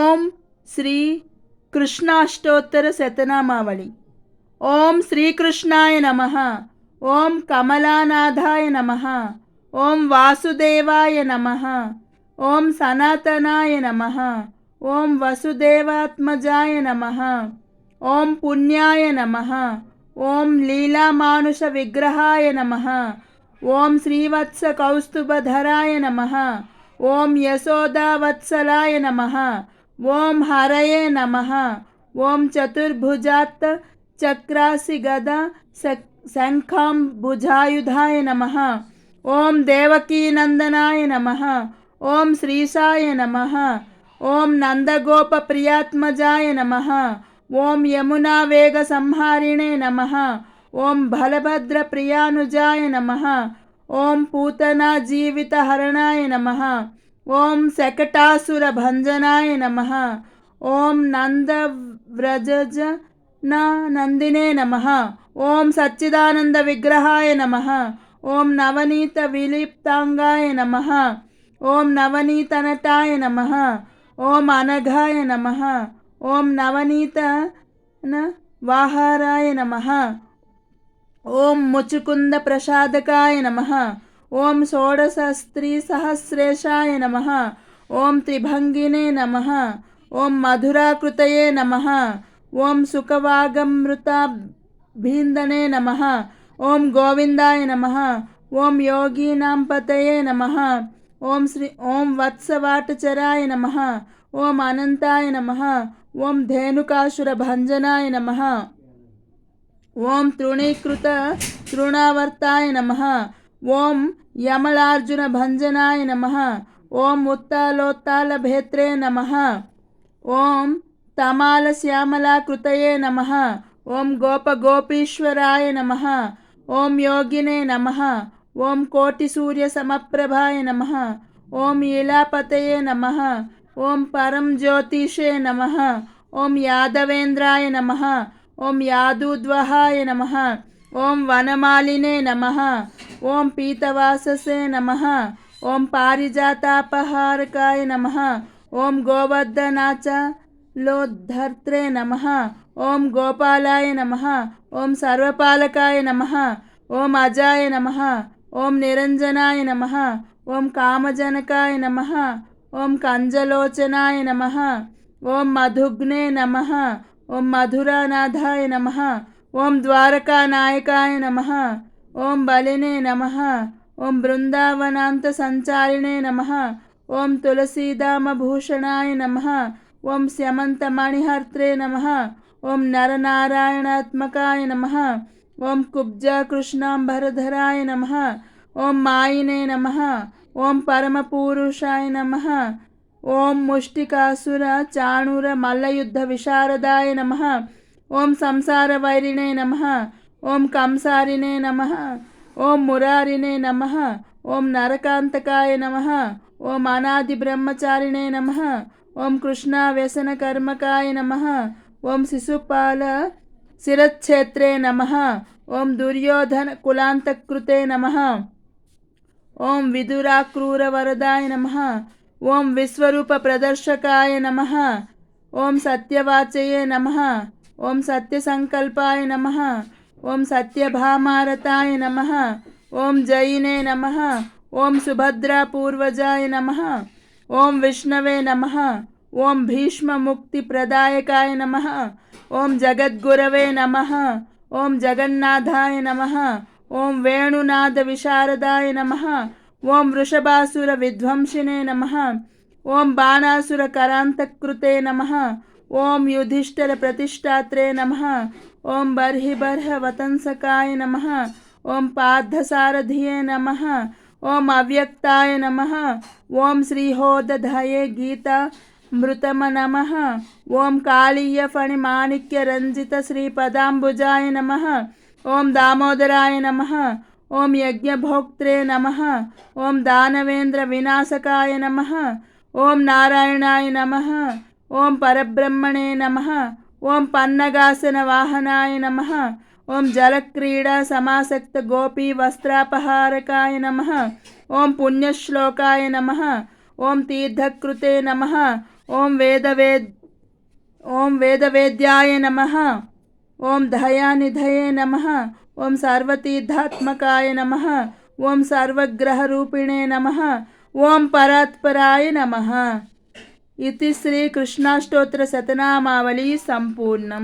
ओम श्री कृष्णाष्टोत्तर शतनामावली। ओम श्री कृष्णाय नमः। ओम कमलानाथाय नमः। ओम वासुदेवाय नमः। ओम सनातनाय नमः। ओम वसुदेवात्मजाय नमः। ओम पुण्याय नमः। ओम लीलामानुष विग्रहाय नमः। ओम श्रीवत्स कौस्तुभधराय नमः। ओम यशोदावत्सलाय नमः। ओम हरये नमः। ओम चतुर्भुजात् चक्रासि गदा शंखाम्बुजायुधाय नमः। ओम देवकीनंदनाय नमः। ओम श्रीशाय नमः। ओम नंदगोपप्रियात्मजाय नमः। ओम यमुना वेग संहारिणे नमः। ओम बलभद्र प्रियानुजाय नमः। ओम पूतना जीवित हरणाय नमः। ओम शकटासुर भंजनाय नमः। ओम नंद व्रजज नंदिने नमः। ओम सच्चिदानंद विग्रहाय नमः। ओम नवनीत विलिप्तांगाय नमः। ओम नवनीत नटाय नमः। ओम अनघाय नमः। ओम नवनीत वाहाराय नमः। ओम मुचुकुंद प्रसादकाय नमः। ओम षोडशस्त्री सहस्रेशाय नमः। ओम त्रिभंगिने नमः। ओम मधुराकृतये नमः। ओम सुखवागमृताभिन्दने नमः। ओम गोविंदाय नमः। ओम योगीनां पतये नमः। ओम वत्सवाटचराय नमः। ओम अनंताय नमः। ओम धेनुकासुर भंजनाय नमः। ओम तृणीकृत तृणावर्ताय नमः। ओम यमलार्जुन भंजनाय नमः। ओम उत्तालोत्ताल भेत्रे नमः। ओम तमाल श्यामला कृतये नमः। ओम गोप गोपीश्वराय नमः। ओम योगिने नमः। ओम कोटि सूर्य समप्रभाय नमः। ओम इलापतये नमः। ओम परम ज्योतिषे नमः। ओम यादवेंद्राय नमः। ओम यादुद्वहाय नमः। ओम वनमालिने नमः। ओम पीतवाससे नमः। ओम पारिजातापहारकाय नमः। ओम गोवर्धनाचलोद्धर्त्रे नमः। ओम गोपालाय नमः। ओम सर्वपालकाय नमः। ओम अजाय नमः। ओम निरंजनाय नमः। ओम कामजनकाय नमः। ओम कंजलोचनाय नमः। ओम मधुग्ने नमः। ओम मधुरानाथाय नमः। ओम द्वारकानायकाय नमः। ओम बलिने नमः। ओम बृंदावनांत संचारिणे नमः। ओम तुलसीदामभूषणाय नमः। ओम स्यमंतमणिहर्त्रे नमः। ओम नरनारायणात्मकाय नमः। ओम कुब्जा कृष्णांबरधराय नमः। ओम मायिने नमः। ओम परमपुरुषाय नमः। ओम मुष्टिकासुर चाणूर मल्लयुद्ध विशारदाय नमः। ओम संसार वैरिणे नमः। ओम कंसारिणे नमः। ओम मुरारिणे नमः। ओम नरकांतकाय नमः। ओम अनादि ब्रह्मचारिणे नमः। ओम कृष्णा व्यसन कर्मकाय नमः। ओम शिशुपाल शिरच्छेत्रे नमः। ओम दुर्योधन कुलांतकृते नमः। ओम विदुराक्रूर वरदाय नमः। ओम विश्वरूप प्रदर्शकाय नमः। ओम सत्यवाचये नमः। ओम सत्यसंकल्पाय नमः। ओम सत्यभामारताय नमः। ओम जयिने नमः। ओम सुभद्रा पूर्वजाय नमः। ओम विष्णवे नमः। ओम भीष्म मुक्ति प्रदायकाय नमः। ओम जगद्गुरवे नमः। ओम जगन्नाथाय नमः। ओम वेणुनाद विशारदाय नमः। ओम वृषभासुर विध्वंसिने नमः। ओम बाणासुर करांतकृते नमः। ओम युधिष्ठिर प्रतिष्ठात्रे नमः। ओम बर्हिबर्ह वतंसकाय नमः। ओम पार्थसारथिये नमः। ओम अव्यक्ताय नमः। ओम श्रीहोदधये गीता मृतम नमः। ओम कालीय फणिमाणिक्य रंजित श्रीपदाम्बुजाय नमः। ओम दामोदराय नमः। ओम यज्ञभोक्त्रे नमः। ओम दानवेंद्र विनाशकाय नमः। ओम नारायणाय नमः। ओम परब्रह्मणे नमः। ओम पन्नगासन वाहनाय नमः। ओम जलक्रीडा समासक्त गोपी वस्त्रापहारकाय नमः। ओम पुण्यश्लोकाय नमः। ओम तीर्थकृते नमः। ఓం వేదవేద్యాయ నమః. ఓం దయానిధయే నమః. ఓం సర్వతీర్థాత్మకాయ నమః. ఓం సర్వగ్రహరూపిణే నమః. ఓం పరాత్పరాయ నమః. ఇతి శ్రీకృష్ణాష్టోత్తర శతనామావళి సంపూర్ణం.